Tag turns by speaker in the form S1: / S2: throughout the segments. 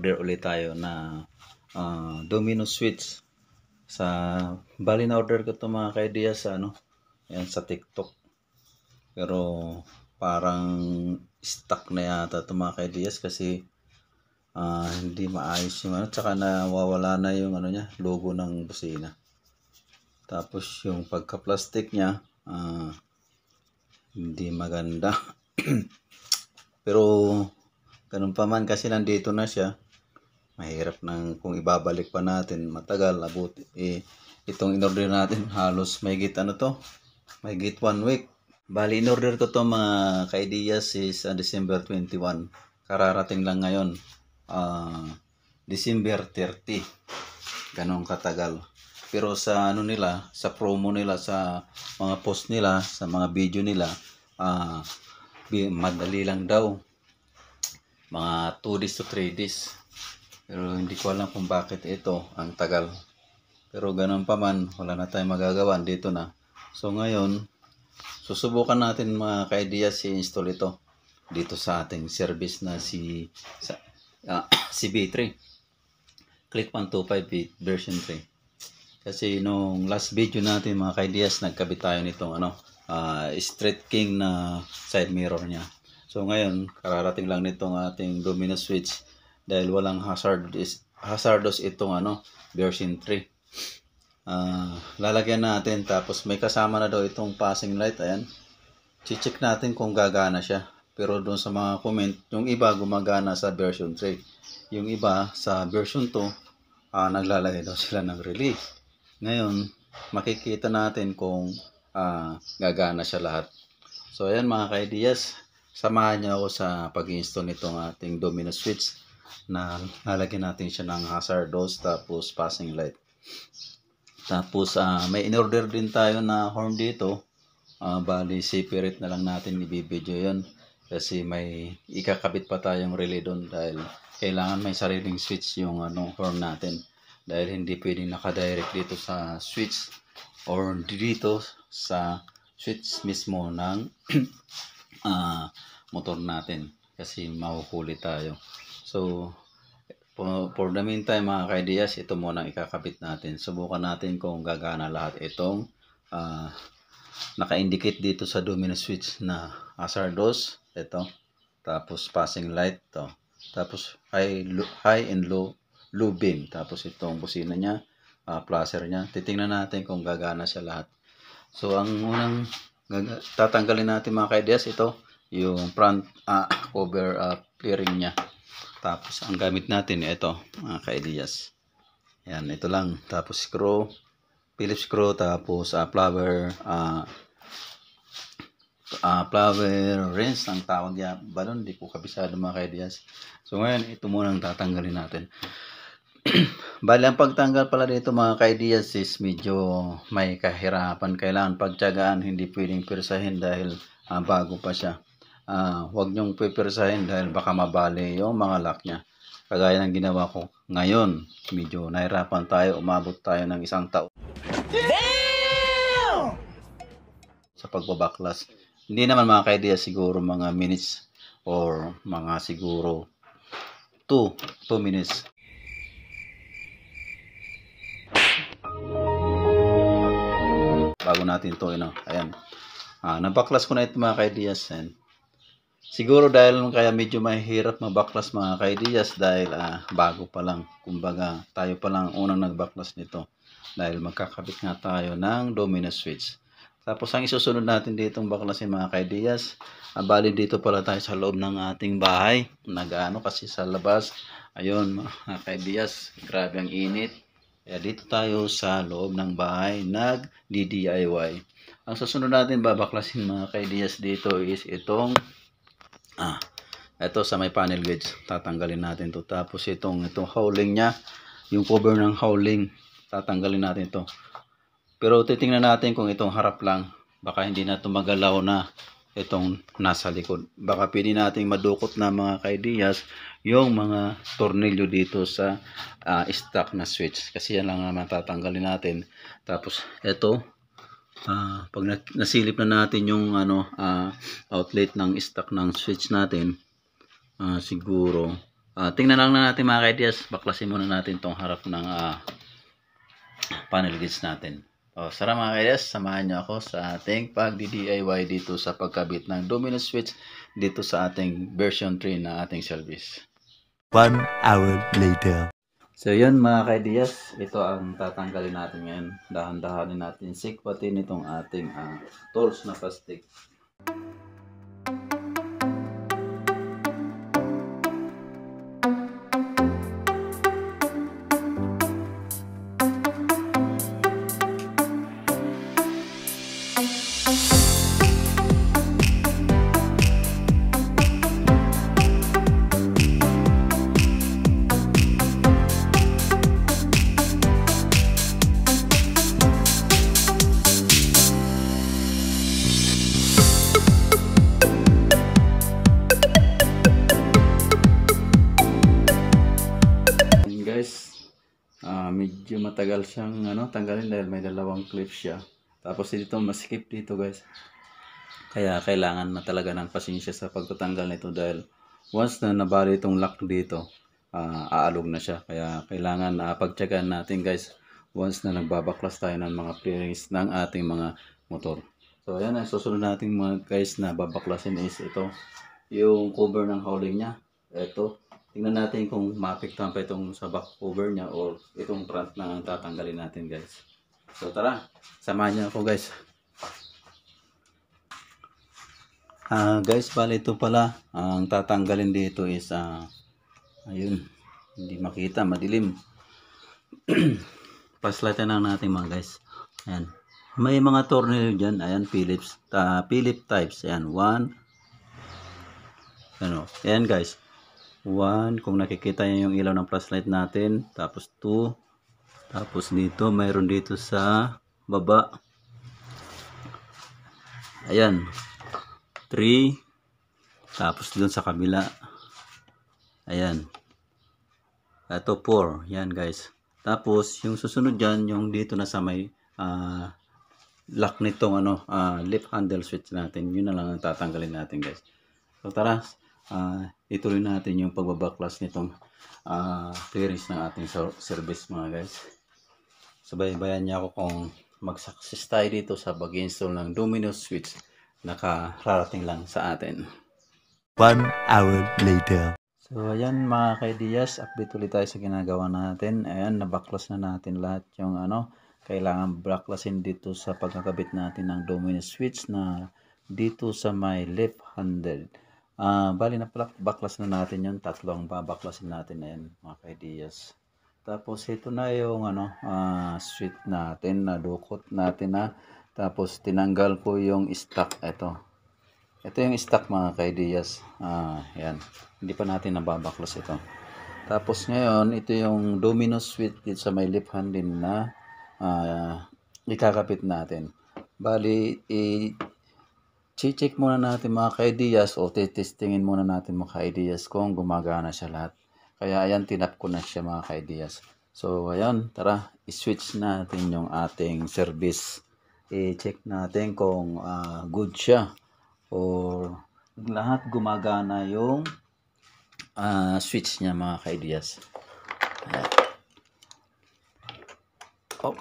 S1: order ulit tayo na domino switch. Bali na order ko to mga ka-ideas sa yan sa TikTok. Pero parang stuck na yata to mga ka-ideas kasi hindi maayos yung tsaka nawawala na yung niya, logo ng busina. Tapos yung pagka-plastic niya hindi maganda. Pero ganun pa man kasi nandito na siya. Mahirap nang kung ibabalik pa natin, matagal abuti. Itong in-order natin halos mahigit mahigit 1 week. Bali in-order ko to mga ka-ideas is December 21. Kararating lang ngayon. December 30. Ganong katagal. Pero sa nila, sa promo nila, sa mga post nila, sa mga video nila, madali lang daw. Mga 2 days to 3 days. Pero hindi ko alam kung bakit ito ang tagal. Pero ganun pa man, wala na tayong magagawa, dito na. So ngayon, susubukan natin mga ka-ideas i-install ito dito sa ating service na si B3 Click 125 version 3. Kasi nung last video natin mga ka-ideas, nagkabit tayo nitong Street King na side mirror niya. So ngayon, kararating lang nitong ating domino switch dahil walang hazardous itong version 3. Lalagyan natin, tapos may kasama na daw itong passing light. Ayan, check natin kung gagana siya. Pero doon sa mga comment, yung iba gumagana sa version 3, yung iba sa version 2 naglalagay daw sila ng relay. Ngayon makikita natin kung gagana siya lahat. So ayan mga ka-ideas, samahan niyo ako sa pag-install nitong ating domino switch na lalagyan natin siya ng hazardous tapos passing light. Tapos may in-order din tayo na horn dito. Bali separate na lang natin i-video yun kasi may ikakabit pa tayong relay doon dahil kailangan may sariling switch yung horn natin, dahil hindi pwedeng nakadirect dito sa switch or dito sa switch mismo ng motor natin kasi mahuhuli tayo. So for the meantime mga ka-ideas, ito muna ikakabit natin. Subukan natin kung gagana lahat itong naka-indicate dito sa domino switch na hazardous, ito, tapos passing light to, tapos high and low beam, tapos itong busina niya, flasher niya. Titingnan natin kung gagana siya lahat. So ang unang tatanggalin natin mga ka-ideas, ito yung front cover fairing niya. Tapos ang gamit natin ito mga ka-ideas, yan, ito lang. Tapos screw, Phillips screw, tapos flower wrench ang tawag niya, balon, di ko kabisado mga ka-ideas. So ngayon ito muna ang tatanggalin natin. Bali ang pagtanggal pala dito mga ka-ideas is medyo may kahirapan, kailangan pagtiyagaan, hindi pwedeng pirsahin dahil bago pa siya. Huwag nyong pipirsahin dahil baka mabali yung mga lock niya. Kagaya ng ginawa ko ngayon, medyo nahirapan tayo, umabot tayo ng 1 taon sa pagbabaklas. Hindi naman mga ka-idea, siguro mga minutes or mga siguro 2 minutes. Bago natin to ayan, nabaklas ko na ito mga ka-ideas. Siguro dahil kaya medyo mahirap mabaklas mga ka-ideas dahil bago pa lang, kumbaga tayo pa lang unang nagbaklas nito dahil magkakabit nga tayo ng domino switch. Tapos ang isusunod natin ditong baklasin mga ka-ideas, bali dito pala tayo sa loob ng ating bahay, kasi sa labas, ayun mga ka-ideas, grabe ang init. Kaya dito tayo sa loob ng bahay nag-DIY. Ang susunod natin babaklasin mga ka-ideas dito is itong ito sa may panel gauge, tatanggalin natin to. Tapos itong howling nya, yung cover ng howling, tatanggalin natin to. Pero titingnan natin kung itong harap lang, baka hindi na magalaw na itong nasa likod. Baka pwede nating madukot na mga ka-ideas yung mga tornilyo dito sa stock na switch, kasi yan lang naman tatanggalin natin. Tapos ito, pag nasilip na natin yung outlet ng stock ng switch natin, siguro Tingnan lang na natin mga ka-ideas. Baklasin muna natin tong harap ng panel gauge natin. Sara mga ka-ideas, samahan niyo ako sa ating pag-DIY dito sa pagkabit ng domino switch dito sa ating version 3 na ating service.
S2: 1 hour later.
S1: So yun mga ka-ideas, ito ang tatanggalin natin ngayon. Dahan-dahanin natin sikwatin itong ating tools na plastic. Medyo matagal siyang tanggalin dahil may dalawang clips siya. Tapos dito masikip dito guys. Kaya kailangan na talaga ng pasensya sa pagtatanggal nito dahil once na nabali itong lock dito, aalog na siya. Kaya kailangan pagtyagaan natin guys once na nagbabaklas tayo ng mga bearings ng ating mga motor. So ayan, ang susunod natin mga guys na babaklasin is ito. Yung cover ng howling niya. Ito. Tingnan natin kung maapektuhan pa itong sa back cover niya or itong front na tatanggalin natin guys. So tara, samahan niyo ako guys. Guys, bali ito pala, ang tatanggalin dito is ayun, hindi makita, madilim. Paslatan lang natin mga guys. Ayan. May mga tornilyo dyan, ayan, Phillips types, ayan, 1. Ayan guys. 1, kung nakikita niyo yung ilaw ng flashlight natin, tapos 2, tapos dito, mayroon dito sa baba, ayan, 3, tapos doon sa kabila, ayan, ito 4, yan guys. Tapos yung susunod dyan, yung dito na sa may lock nitong left handle switch natin, yun na lang ang tatanggalin natin guys. So tara, ituloy natin yung pagbabaklas nitong bearings ng ating service mga guys. Sabay-bayan niya ako kung mag-success tayo dito sa pag-install ng domino switch na kararating lang sa atin.
S2: 1 hour later.
S1: So ayan mga ka-ideas, update ulit tayo sa ginagawa natin. Ayan, nabaklas na natin lahat yung kailangan baklasin dito sa pagkakabit natin ng domino switch na dito sa may left handle. Bali na baklas na natin yun, tatlong babaklasin natin na yan mga ka-ideas. Tapos ito na yung switch natin na dukot natin na. Tapos tinanggal ko yung stock. Ito yung stock mga ka-ideas. Yan, hindi pa natin nababaklas ito. Tapos ngayon ito yung domino switch dito sa may left handle na ikakapit natin. Bali check muna natin mga ka-ideas o testingin muna natin mga ka-ideas kung gumagana siya lahat. Kaya ayan, tinap ko na siya mga ka-ideas. So ayan, tara, i-switch natin yung ating service. I-check natin kung good siya or lahat gumagana yung switch niya mga ka-ideas. Ayan. Oh.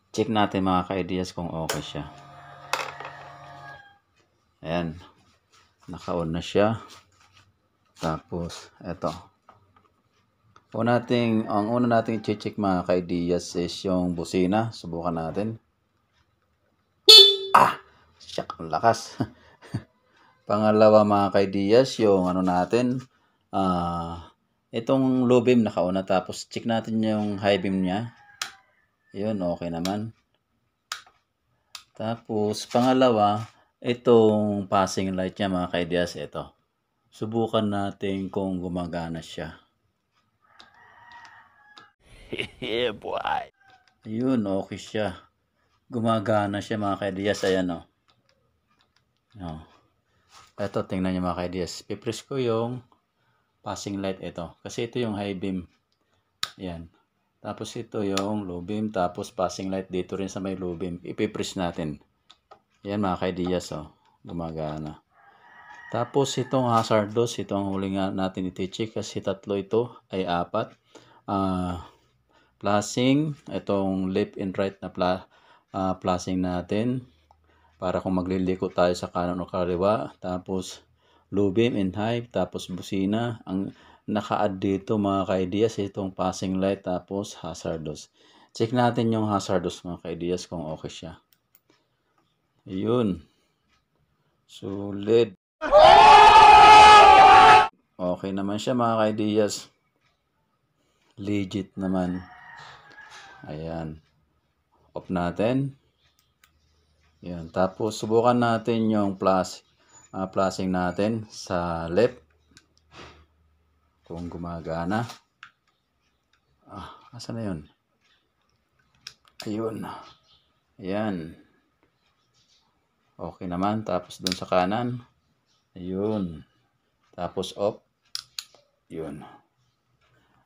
S1: Check natin mga ka-ideas kung okay siya. Ayan, naka-on na siya. Tapos eto, ang una nating i-check mga ka-ideas is yung busina. Subukan natin. Siyak, ang lakas. Pangalawa mga ka-ideas, yung natin, itong low beam naka-on na. Tapos check natin yung high beam niya. Yun, okay naman. Tapos pangalawa, itong passing light niya mga ka-ideas, ito. Subukan natin kung gumagana siya.
S2: Yeah, boy.
S1: Ayun, okay siya. Gumagana siya mga ka-ideas. Ayan Ito, tingnan niyo mga ka-ideas. Pipress ko yung passing light ito. Kasi ito yung high beam. Ayan. Tapos ito yung low beam. Tapos passing light dito rin sa may low beam. Ipipress natin. Yan mga ka-ideas, gumagana. Tapos itong hazardous, ito ang huli nga natin iti-check kasi tatlo ito ay 4. Flashing, itong left and right na flashing natin para kung magliliko tayo sa kanan o kaliwa. Tapos low beam and high, tapos busina. Ang naka-add dito mga ka-ideas, itong passing light, tapos hazardous. Check natin yung hazardous mga ka-ideas kung okay siya. Ayun. Solid. Okay naman siya mga ka-ideas. Legit naman. Ayan. Off natin. Ayan. Tapos subukan natin yung flashing natin sa left. Kung gumagana. Asan na yun? Ayun. Ayan. Okay naman. Tapos dun sa kanan. Ayun. Tapos off. Yun.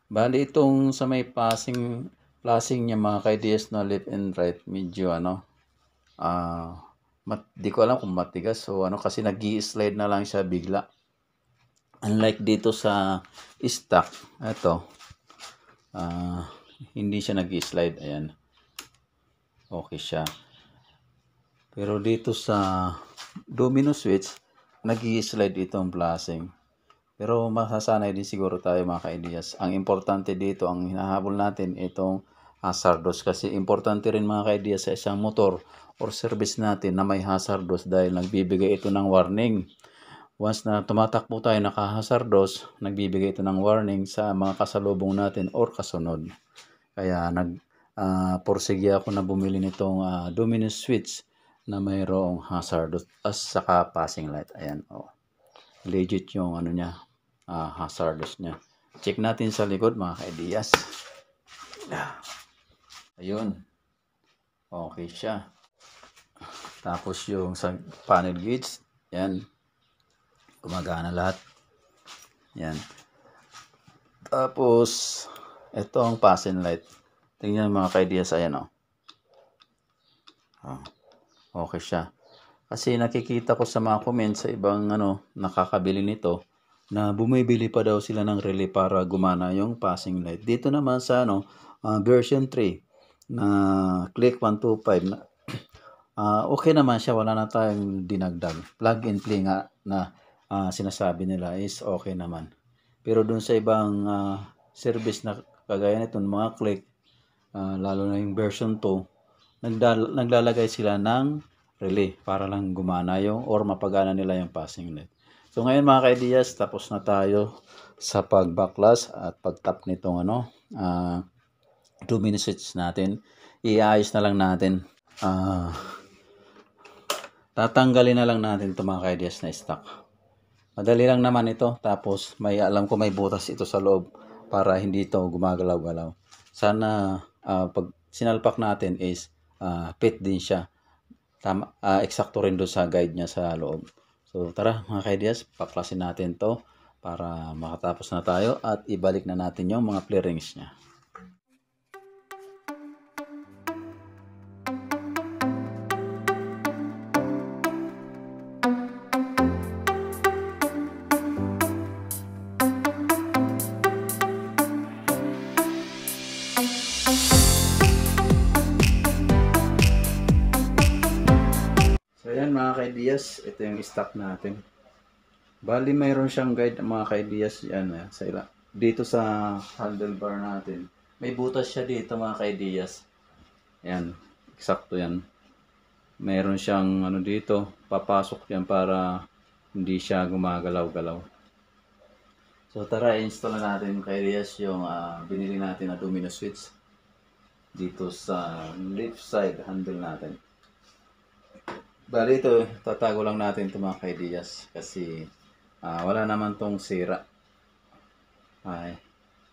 S1: Bali itong sa may flashing niya mga ka-ideas na left and right, medyo di ko alam kung matigas o kasi nag-i-slide na lang siya bigla. Unlike dito sa stock, ito hindi siya nag-i-slide. Ayan. Okay siya. Pero dito sa domino switch, nag-i-slide itong flashing. Pero masasanay din siguro tayo mga ka-ideas. Ang importante dito, ang hinahabol natin, itong hazardous. Kasi importante rin mga ka-ideas sa isang motor or service natin na may hazardous dahil nagbibigay ito ng warning. Once na tumatakbo tayo naka-hazardous, nagbibigay ito ng warning sa mga kasalubong natin or kasunod. Kaya porsige ako na bumili nitong domino switch na mayroong hazardous as saka passing light. Ayan, legit yung niya, hazardous niya. Check natin sa likod mga ka-ideas. Ayun. Okay siya. Tapos yung sa panel gauge, yan. Gumagana lahat. Yan. Tapos ito ang passing light. Tingnan mga ka-ideas, ayan okay siya. Kasi nakikita ko sa mga comments sa ibang nakakabili nito na bumibili pa daw sila ng relay para gumana yung passing light. Dito naman sa version 3 na click 125 na okay naman siya, wala na tayong dinagdag. Plug and play nga na sinasabi nila is okay naman. Pero dun sa ibang service na kagaya nito mga click, lalo na yung version 2, naglalagay sila ng relay para lang gumana yung or mapagana nila yung passing light. So ngayon mga ka-ideas, tapos na tayo sa pag-backlash at pag-tap nitong domino switch natin. Iayos na lang natin. Tatanggalin na lang natin ito mga ka-ideas na stock. Madali lang naman ito. Tapos alam ko may butas ito sa loob para hindi ito gumagalaw-galaw. Sana pag sinalpak natin is fit din siya. Eksakto rin doon sa guide niya sa loob. So tara mga ka-ideas, paklasin natin to para makatapos na tayo at ibalik na natin yung mga play rings niya. Mga ka-ideas, ito yung stock natin. Bali mayroon siyang guide mga ka-ideas yan dito sa handlebar natin. May butas siya dito mga ka-ideas. Yan, eksakto yan. Mayroon siyang dito, papasok yan para hindi siya gumagalaw-galaw. So tara, install na natin mga ka-ideas yung binili natin na domino switch dito sa left side handle natin. Bali ito, tatago lang natin ito mga ka-ideas kasi wala naman tong sira.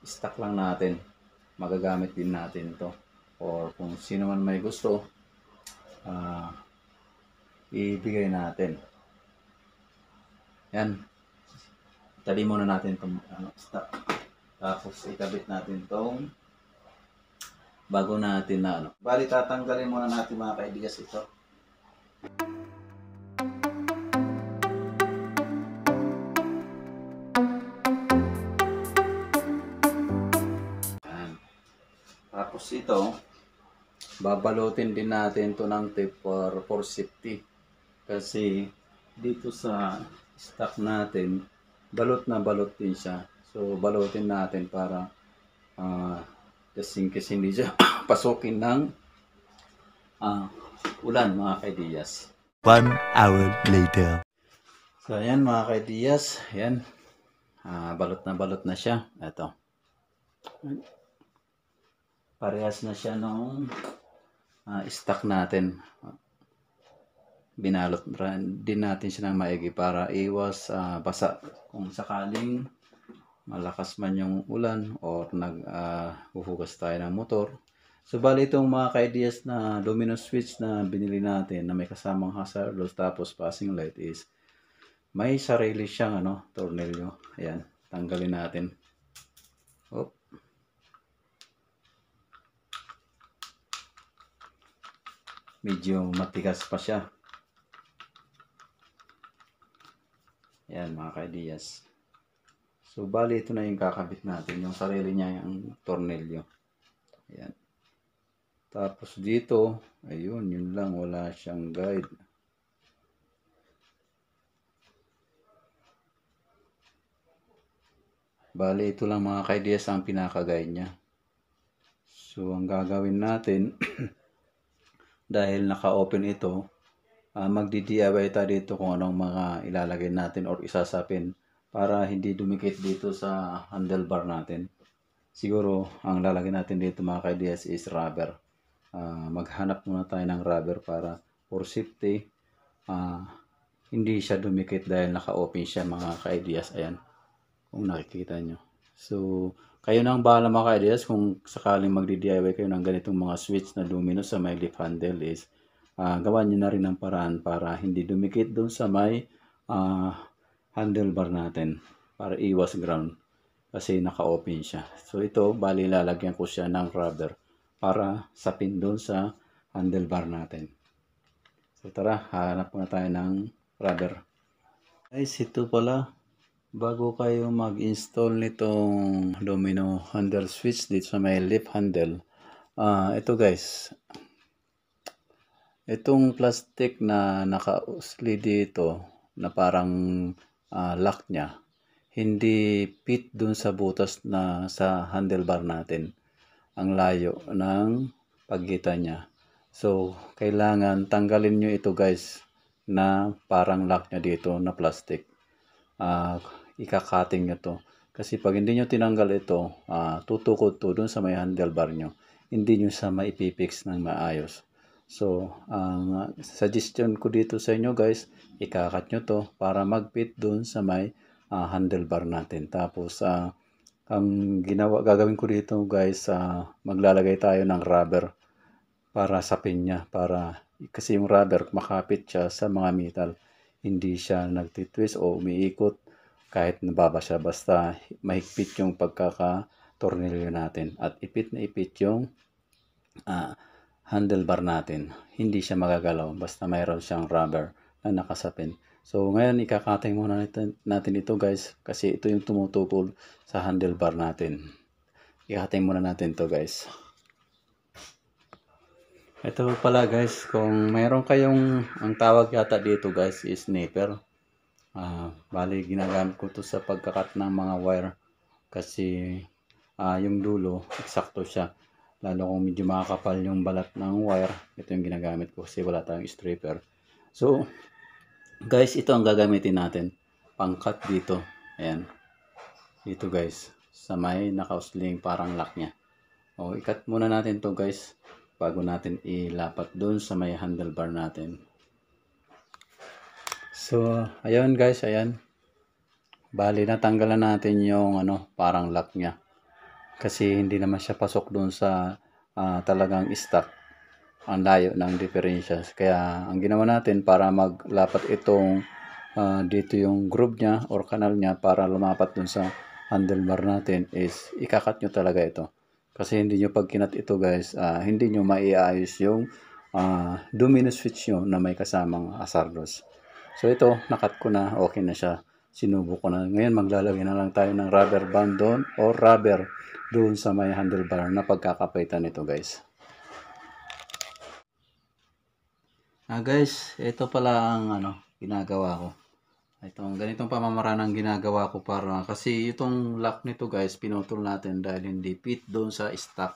S1: Stock lang natin. Magagamit din natin ito. Or kung sino man may gusto, ibigay natin. Yan. Tali muna natin itong stock. Tapos ikabit natin itong bago natin na Bali tatanggalin muna natin mga ka-ideas ito. Tapos ito, babalutin din natin to ng tape for safety. Kasi dito sa stock natin, balot na balot din siya. So balutin natin para just in case hindi siya pasukin ng ulan mga kaidiyas.
S2: 1 hour later.
S1: So ayan mga kaidiyas, ayan. Balot na siya. Ito. Parehas na siya nung stock natin. Binalot din natin siya ng maigi para iwas basa kung sakaling malakas man yung ulan or naghuhugas tayo ng motor. So bali itong mga ka-ideas na luminous switch na binili natin na may kasamang hazardous tapos passing light is may sarili siyang tornilyo. Ayan, tanggalin natin. Oop. Medyo matigas pa siya. Ayan mga ka-ideas. So bali ito na yung kakabit natin, yung sarili niya yung tornilyo. Ayan. Tapos dito, ayun, yun lang, wala siyang guide. Bali ito lang mga ka-ideas ang pinaka-guide niya. So ang gagawin natin dahil naka-open ito, magdi-DIY tayo dito kung anong mga ilalagay natin or isasapin para hindi dumikit dito sa handlebar natin. Siguro ang lalagay natin dito mga ka-ideas is rubber. Maghanap muna tayo ng rubber para for safety hindi siya dumikit dahil naka-open siya mga ka-ideas. Ayan, kung nakikita nyo. So kayo nang bahala mga ka-ideas kung sakaling magdi-DIY kayo ng ganitong mga switch na luminous sa may leaf handle is gawan nyo na rin ng paraan para hindi dumikit doon sa may handlebar natin para iwas ground kasi naka-open siya. So ito, bali lalagyan ko siya ng rubber para sapin doon sa handlebar natin. So tara, hanap muna tayo ng rubber. Guys, ito pala, bago kayo mag-install nitong domino handle switch dito sa may leaf handle, ito guys, itong plastic na naka-usli dito na parang lock niya, hindi fit dun sa butas na sa handlebar natin. Ang layo ng pagitan niya. So, kailangan tanggalin nyo ito guys na parang lock niya dito na plastic. Ikakating nyo to. Kasi pag hindi nyo tinanggal ito, tutukod to dun sa may handlebar nyo. Hindi nyo sa maipipix ng maayos. So, ang suggestion ko dito sa inyo guys, ikakat nyo to para mag-fit dun sa may handlebar natin. Tapos, ang gagawin ko dito guys, maglalagay tayo ng rubber para sapin niya. Kasi yung rubber, makapit siya sa mga metal. Hindi siya nagtitwist o umiikot kahit nababasa. Basta mahigpit yung pagkakatornilyo natin. At ipit na ipit yung handlebar natin. Hindi siya magagalaw. Basta mayroon siyang rubber na nakasapin. So ngayon ikakatay muna natin ito guys kasi ito yung tumutukod sa handlebar natin. Ikakatay muna natin to guys. Ito pala guys, kung mayroon kayong, ang tawag yata dito guys is snipper. Bali ginagamit ko to sa pagkakat ng mga wire kasi yung dulo eksakto siya. Lalo kung medyo makakapal yung balat ng wire, ito yung ginagamit ko kasi wala tayong stripper. So guys, ito ang gagamitin natin. Pangkat dito. Ayan. Dito guys. Sa may nakausling parang lock niya. O, ikat muna natin to guys. Bago natin ilapat doon sa may handlebar natin. So, ayun guys. Ayan. Bali, natanggalan natin yung parang lock niya. Kasi hindi naman siya pasok doon sa talagang stock. Ang layo ng differentials. Kaya ang ginawa natin para maglapat itong dito yung groove niya or kanal niya para lumapat dun sa handlebar natin is ikakat nyo talaga ito. Kasi hindi nyo pag kinat ito guys, hindi nyo maiayos yung domino switch nyo na may kasamang hazardous. So ito, nakat ko na, okay na siya. Sinubo ko na. Ngayon maglalagay na lang tayo ng rubber band doon o rubber doon sa may handlebar na pagkakapitan nito guys. Guys, ito pala ang ginagawa ko. Itong ganitong pamamaraan ang ginagawa ko para kasi itong lock nito guys pinutol natin dahil hindi fit doon sa stock.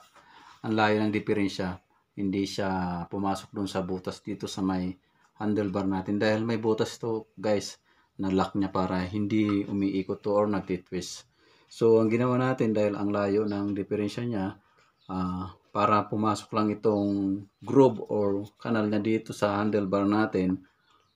S1: Ang layo ng diferensya. Hindi siya pumasok doon sa butas dito sa may handlebar natin dahil may butas to guys na lock niya para hindi umiikot to or nagtitwist. So ang ginawa natin dahil ang layo ng diferensya niya para pumasok lang itong groove or kanal na dito sa handlebar natin,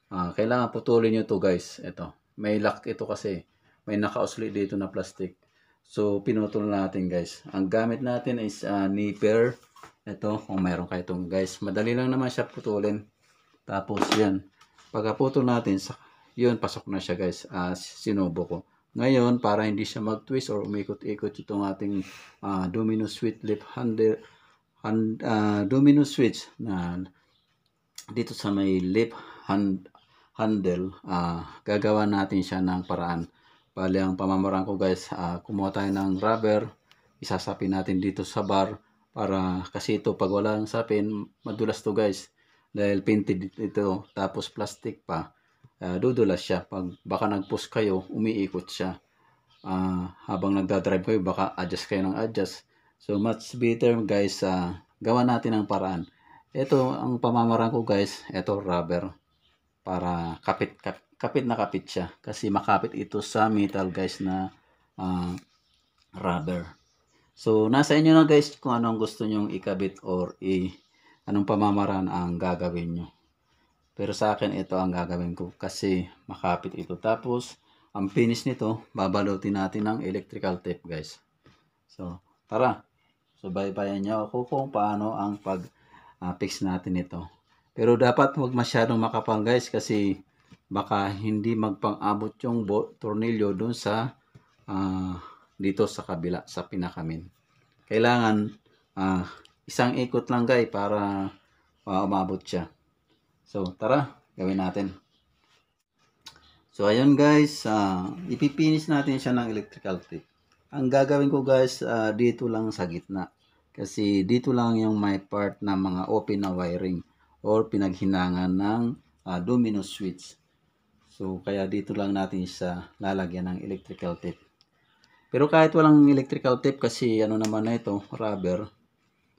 S1: kailangan putulin nyo to guys. Ito, may lock ito kasi may nakausli dito na plastic. So pinutol natin guys. Ang gamit natin is nipper. Ito, kung mayroon kayo itong guys, madali lang naman siya putulin. Tapos yan, pagkaputol natin, yun, pasok na siya guys. Sinubo ko. Ngayon, para hindi siya mag-twist or umikot-ikot itong ating domino switch lip domino switch na dito sa may lip handle, gagawa natin siya ng paraan. Bali, ang pamamaraan ko guys, kumuha tayo ng rubber, isasapin natin dito sa bar para kasi ito pag wala ng sapin, madulas to guys. Dahil painted ito, tapos plastic pa. Dudulas siya. Pag baka nag-push kayo, umiikot siya. Habang nagdadrive kayo, baka adjust kayo ng adjust. So, much better guys, gawa natin ang paraan. Ito, ang pamamaraan ko guys, ito rubber. Para kapit na kapit siya. Kasi makapit ito sa metal guys na rubber. So, nasa inyo na guys kung anong gusto nyong ikabit or anong pamamaraan ang gagawin nyo. Pero sa akin, ito ang gagawin ko kasi makapit ito. Tapos, ang finish nito, babalutin natin ng electrical tape, guys. So, tara. Subaybayan nyo ako kung paano ang pag-fix natin ito. Pero dapat huwag masyadong makapal, guys, kasi baka hindi magpang-abot yung tornilyo dun sa dito sa kabila, sa pinakamin. Kailangan isang ikot lang, guys, para umabot siya. So, tara, gawin natin. So, ayun guys, ipipinis natin siya ng electrical tape. Ang gagawin ko guys, dito lang sa gitna. Kasi dito lang yung may part na mga open na wiring or pinaghinangan ng domino switch. So, kaya dito lang natin siya lalagyan ng electrical tape. Pero kahit walang electrical tape kasi ano naman na ito, rubber,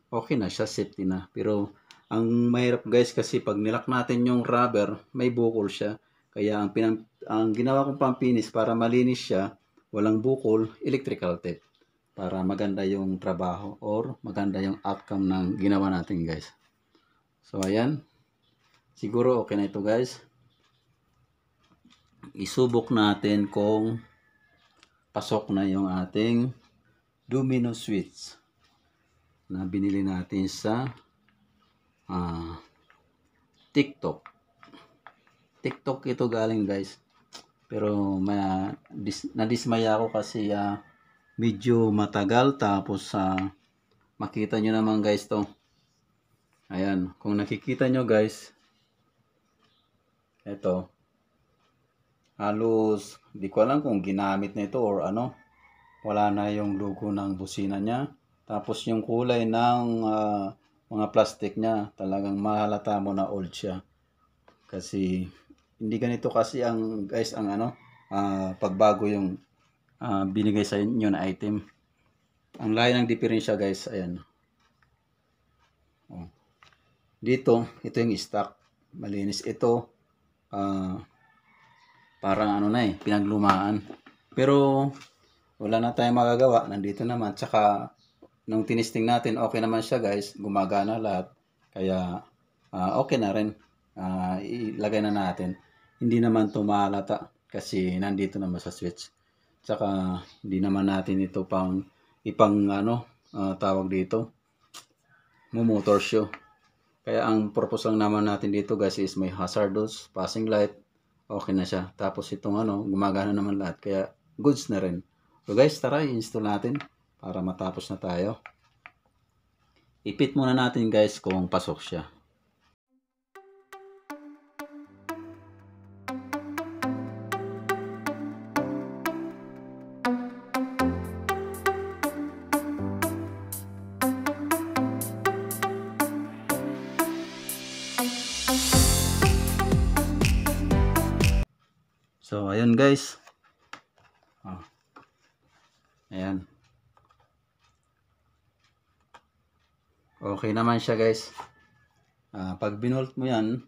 S1: okay na siya, safety na. Pero, ang mahirap guys kasi pag nilak natin yung rubber, may bukol siya. Kaya ang ginawa kong pampinis para malinis siya, walang bukol, electrical tape. Para maganda yung trabaho or maganda yung outcome ng ginawa natin guys. So ayan. Siguro okay na ito guys. Isubok natin kung pasok na yung ating domino switch na binili natin sa TikTok ito galing guys. Pero nadismaya ako kasi medyo matagal tapos makita nyo naman guys to. Ayan, kung nakikita nyo guys, ito halos di ko alam kung ginamit na ito or ano. Wala na yung logo ng busina niya. Tapos yung kulay ng mga plastic niya, talagang mahalata mo na old siya. Kasi hindi ganito kasi ang guys ang pagbago yung binigay sa inyo na item. Ang layo ng diferensya guys, ayan. Dito, ito yung stock. Malinis ito. Parang pinaglumaan. Pero wala na tayong magagawa. Nandito naman. Tsaka nung tinisting natin, okay naman siya guys. Gumagana lahat. Kaya okay na rin. Ilagay na natin. Hindi naman ito mahalata. Kasi nandito naman sa switch. Tsaka hindi naman natin ito tawag dito. Motor show. Kaya ang purpose lang naman natin dito guys is may hazardous, passing light. Okay na siya. Tapos itong gumagana naman lahat. Kaya goods na rin. So guys, tara i-install natin para matapos na tayo. Ipit muna natin guys kung pasok siya. So, ayun guys. Oh. Ayan. Okay naman siya guys. Pag binolt mo yan,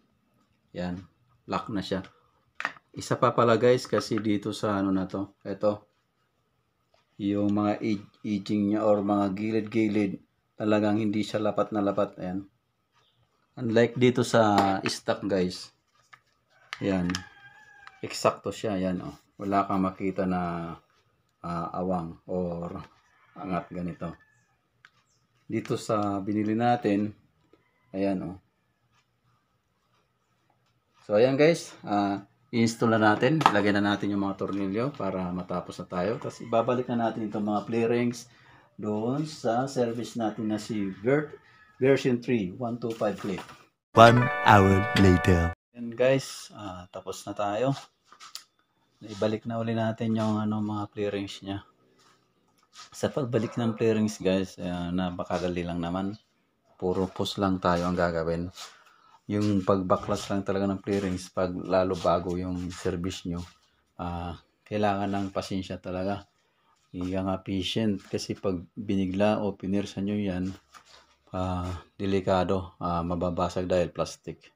S1: lock na siya. Isa pa pala guys, kasi dito sa ano na to, ito, yung mga edging niya or mga gilid-gilid, talagang hindi siya lapat na lapat. Ayan. Unlike dito sa stock guys, ayan, eksakto siya. Ayan, oh. Wala kang makita na awang or angat ganito. Dito sa binili natin, ayan, oh. So, ayan guys, i-install na natin. Lagyan na natin yung mga tornilyo para matapos na tayo. Tapos ibabalik na natin itong mga play rings doon sa service natin na si version 3, 125 click.
S2: 1 hour later.
S1: And guys, tapos na tayo. Ibalik na uli natin yung mga play rings niya. Sa pagbalik ng play rings guys, napakadali lang naman. Puro push lang tayo ang gagawin. Yung pagbaklas lang talaga ng play rings, pag lalo bago yung service nyo, kailangan ng pasensya talaga. Nga patient, kasi pag binigla o pinirsa nyo yan, delikado, mababasag dahil plastic.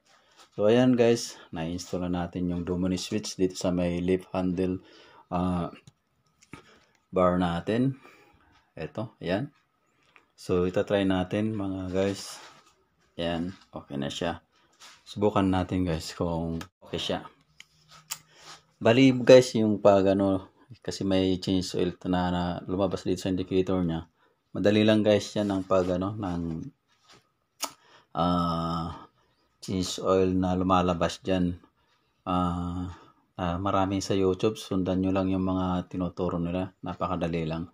S1: So ayan guys, na-install na natin yung Domini switch dito sa may leaf handle bar natin. Ito, ayan. So itatry natin mga guys. Ayan, okay na siya. Subukan natin guys kung okay siya. Bali guys, yung pag kasi may change oil na lumabas dito sa indicator niya. Madali lang guys yan ng pag ng change oil na lumalabas dyan. Maraming sa YouTube, sundan nyo lang yung mga tinuturo nila. Napakadali lang.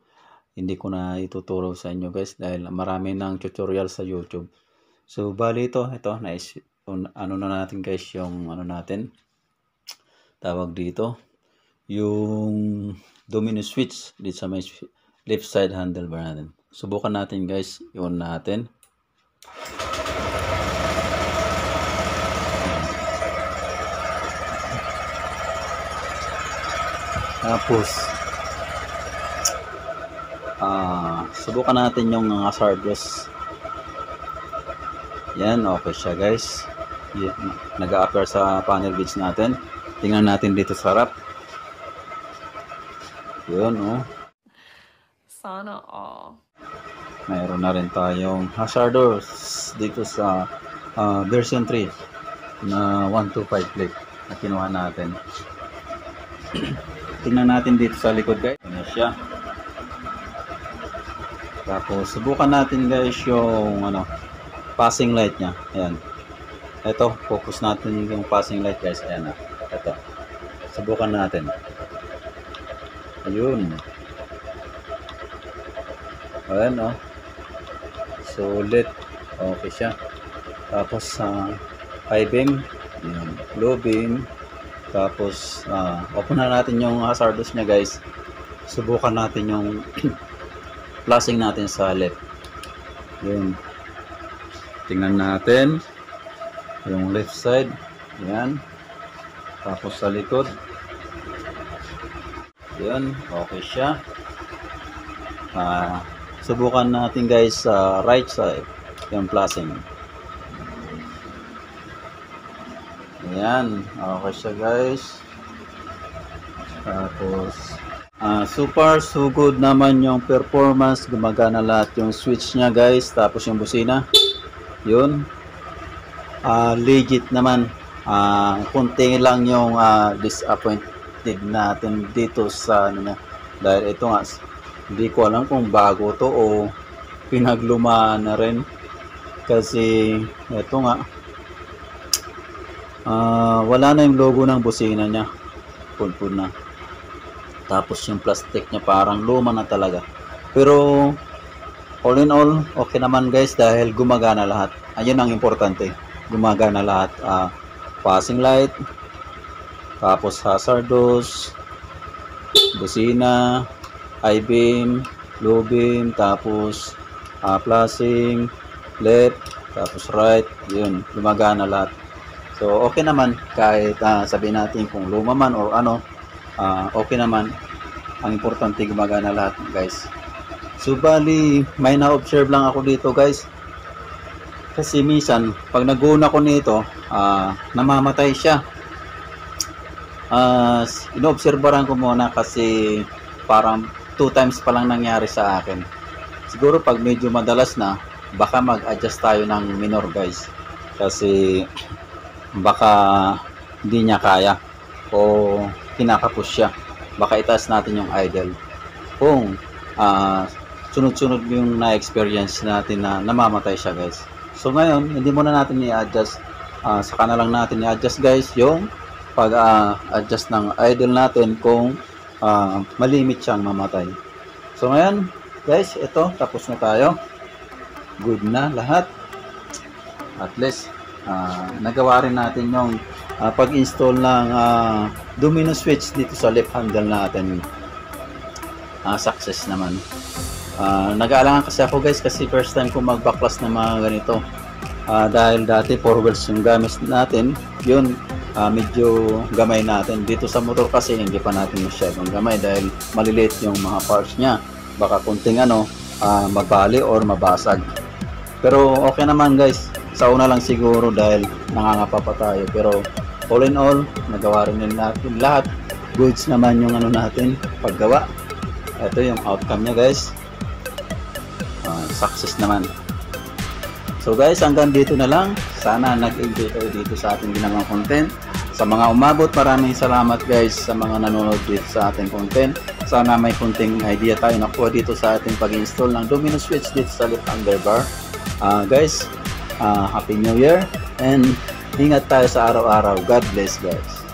S1: Hindi ko na ituturo sa inyo guys dahil marami ng tutorial sa YouTube. So bali ito na natin guys yung natin, tawag dito, yung Domino switch dito sa may left side handlebar natin. Subukan natin guys, i-on natin. Tapos subukan natin yung hazardous. Yan, okay siya guys. Nag-a-appear sa panel gauge natin. Tingnan natin dito sa harap. Yun, oh.
S3: Sana all.
S1: Mayroon na rin tayong hazardous dito sa version 3 na 125 click na kinuha natin. Tingnan natin dito sa likod guys. Ano siya. Tapos subukan natin guys yung passing light niya. Ayan. Ito, focus natin yung passing light guys. Ayan. Ito. Subukan natin. Ayun. Ayan, oh. Solid. Okay siya. Tapos high beam, low beam. Tapos open na natin yung hazardous niya guys. Subukan natin yung flashing natin sa left. Yun. Tingnan natin yung left side. Yan. Tapos sa likod. Yan. Okay siya. Subukan natin guys sa right side yung flashing. Yan. Okay siya guys. Tapos so good naman yung performance. Gumagana lahat yung switch nya guys. Tapos yung busina. Yun. Legit naman. Kunti lang yung disappointed natin dito sa dahil ito nga, hindi ko alam kung bago to o pinaglumaan na rin. Kasi ito nga, wala na yung logo ng busina niya. Pulpul na. Tapos yung plastic niya parang luma na talaga. Pero all in all, okay naman guys dahil gumagana lahat. Ayun ang importante. Gumagana lahat. Passing light, tapos hazardous, busina, high beam, low beam, tapos flashing, left, tapos right. Yun, gumagana lahat. So okay naman kahit sabihin natin kung luma man or okay naman. Ang importante gumagana lahat guys. So bali may na-observe lang ako dito guys. Kasi minsan pag nag-una ko nito, namamatay siya. Inoobserbaran ko muna kasi parang 2 times pa lang nangyari sa akin. Siguro pag medyo madalas na, baka mag-adjust tayo ng minor guys. Kasi baka hindi niya kaya o kinakapos siya. Baka itaas natin yung idle. Kung sunod-sunod yung na-experience natin na namamatay siya guys. So ngayon, hindi muna natin i-adjust. Saka na lang natin i-adjust guys yung pag-adjust ng idle natin kung malimit siyang mamatay. So ngayon guys, ito tapos na tayo. Good na lahat. At least nagawa rin natin yung pag-install ng domino switch dito sa left handle natin. Success naman. Nag-aalangan kasi ako guys kasi first time ko mag-backlash ng mga ganito. Dahil dati 4 wheels yung gamit natin, yun medyo gamay natin. Dito sa motor kasi hindi pa natin masyadong gamay dahil maliliit yung mga parts niya. Baka kunting mabali or mabasag. Pero okay naman guys. Sa una lang siguro dahil nangangapa pa tayo. Pero all in all, nagawa rin natin lahat. Goods naman yung natin paggawa. Ito yung outcome niya guys. Success naman. So guys, hanggang dito na lang. Sana nag-enjoy kayo dito sa ating ginawang content. Sa mga umabot, maraming salamat guys sa mga nanonood dito sa ating content. Sana may kunting idea tayo nakuha dito sa ating pag-install ng domino switch dito sa left underbar. Guys, Happy New Year and ingat tayo sa araw-araw. God bless guys.